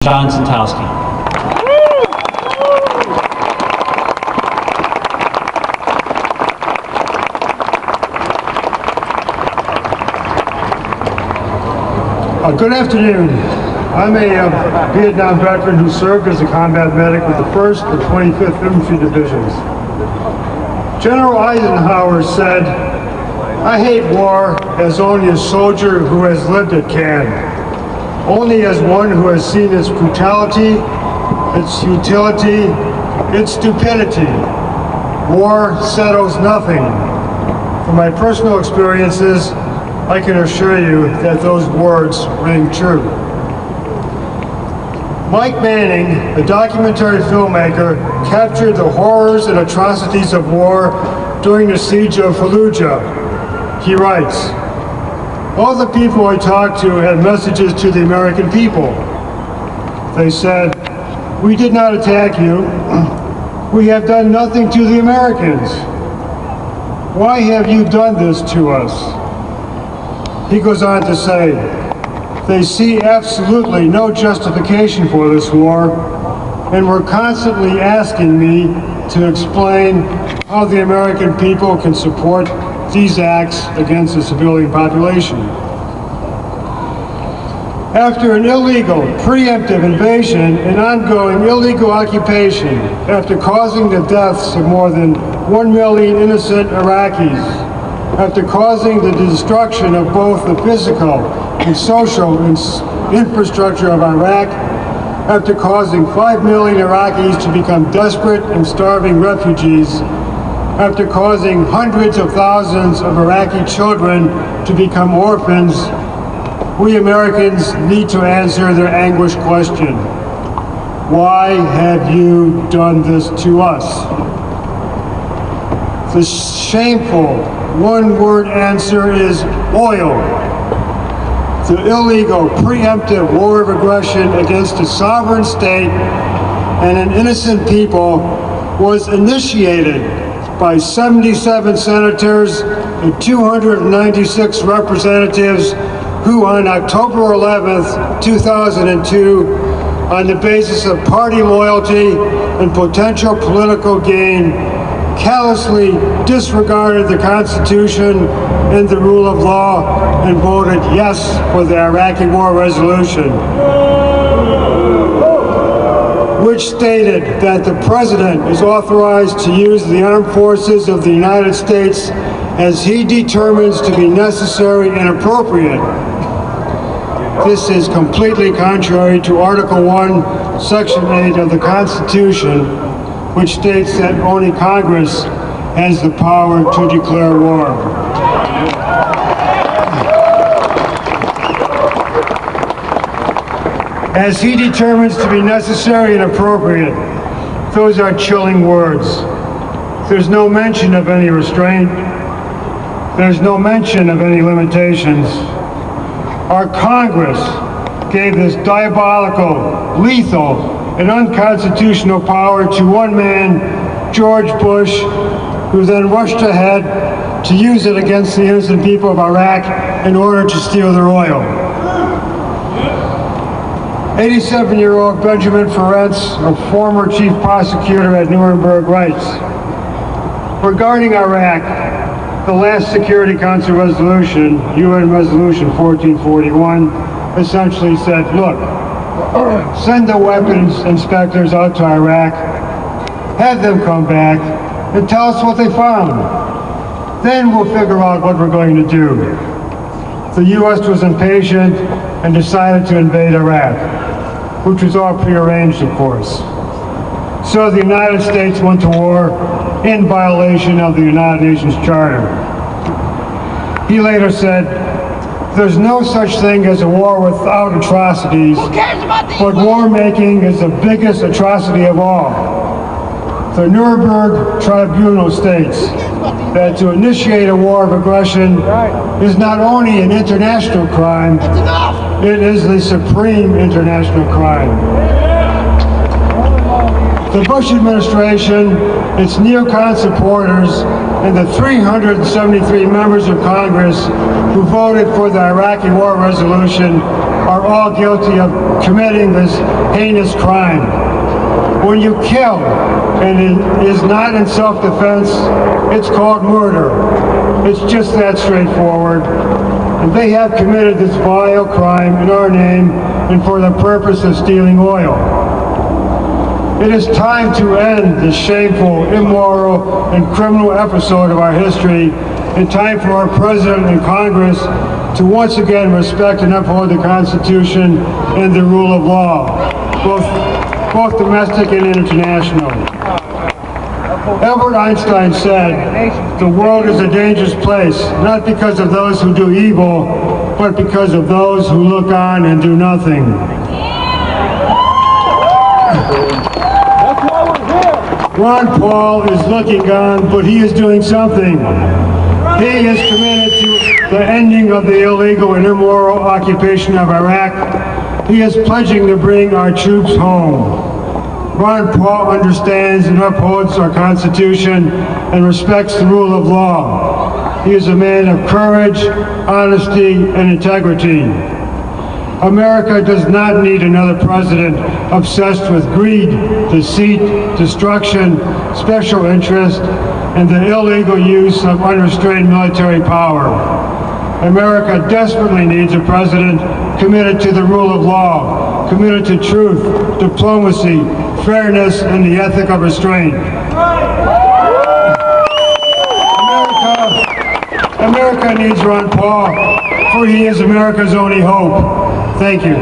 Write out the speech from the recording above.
John Santowski. Good afternoon. I'm a Vietnam veteran who served as a combat medic with the 1st and 25th Infantry Divisions. General Eisenhower said, "I hate war as only a soldier who has lived it can. Only as one who has seen its brutality, its futility, its stupidity. War settles nothing." From my personal experiences, I can assure you that those words ring true. Mike Manning, the documentary filmmaker, captured the horrors and atrocities of war during the siege of Fallujah. He writes, "All the people I talked to had messages to the American people. They said, 'We did not attack you. We have done nothing to the Americans. Why have you done this to us?'" He goes on to say, "They see absolutely no justification for this war and were constantly asking me to explain how the American people can support these acts against the civilian population." After an illegal, preemptive invasion and ongoing illegal occupation, after causing the deaths of more than 1 million innocent Iraqis, after causing the destruction of both the physical and social infrastructure of Iraq, after causing 5 million Iraqis to become desperate and starving refugees, after causing hundreds of thousands of Iraqi children to become orphans, we Americans need to answer their anguished question: why have you done this to us? The shameful one-word answer is oil. The illegal, preemptive war of aggression against a sovereign state and an innocent people was initiated by 77 senators and 296 representatives who on October 11th, 2002, on the basis of party loyalty and potential political gain, callously disregarded the Constitution and the rule of law and voted yes for the Iraqi war resolution, which stated that the President is authorized to use the armed forces of the United States as he determines to be necessary and appropriate. This is completely contrary to Article 1, Section 8 of the Constitution, which states that only Congress has the power to declare war. As he determines to be necessary and appropriate, those are chilling words. There's no mention of any restraint. There's no mention of any limitations. Our Congress gave this diabolical, lethal, and unconstitutional power to one man, George Bush, who then rushed ahead to use it against the innocent people of Iraq in order to steal their oil. 87-year-old Benjamin Ferencz, a former chief prosecutor at Nuremberg, writes, regarding Iraq, the last Security Council resolution, UN Resolution 1441, essentially said, look, send the weapons inspectors out to Iraq, have them come back, and tell us what they found. Then we'll figure out what we're going to do. The U.S. was impatient and decided to invade Iraq, which was all prearranged, of course. So the United States went to war in violation of the United Nations Charter. He later said, "There's no such thing as a war without atrocities, but war making is the biggest atrocity of all." The Nuremberg Tribunal states that to initiate a war of aggression is not only an international crime, it is the supreme international crime. The Bush administration, its neocon supporters, and the 373 members of Congress who voted for the Iraqi war resolution are all guilty of committing this heinous crime. When you kill and it is not in self-defense, it's called murder. It's just that straightforward. And they have committed this vile crime in our name and for the purpose of stealing oil. It is time to end this shameful, immoral, and criminal episode of our history, and time for our President and Congress to once again respect and uphold the Constitution and the rule of law, both domestic and international. Albert Einstein said, "The world is a dangerous place, not because of those who do evil, but because of those who look on and do nothing." Ron Paul is looking on, but he is doing something. He is committed to the ending of the illegal and immoral occupation of Iraq. He is pledging to bring our troops home. Ron Paul understands and upholds our Constitution and respects the rule of law. He is a man of courage, honesty, and integrity. America does not need another president obsessed with greed, deceit, destruction, special interest, and the illegal use of unrestrained military power. America desperately needs a president committed to the rule of law, committed to truth, diplomacy, fairness, and the ethic of restraint. America needs Ron Paul, for he is America's only hope. Thank you.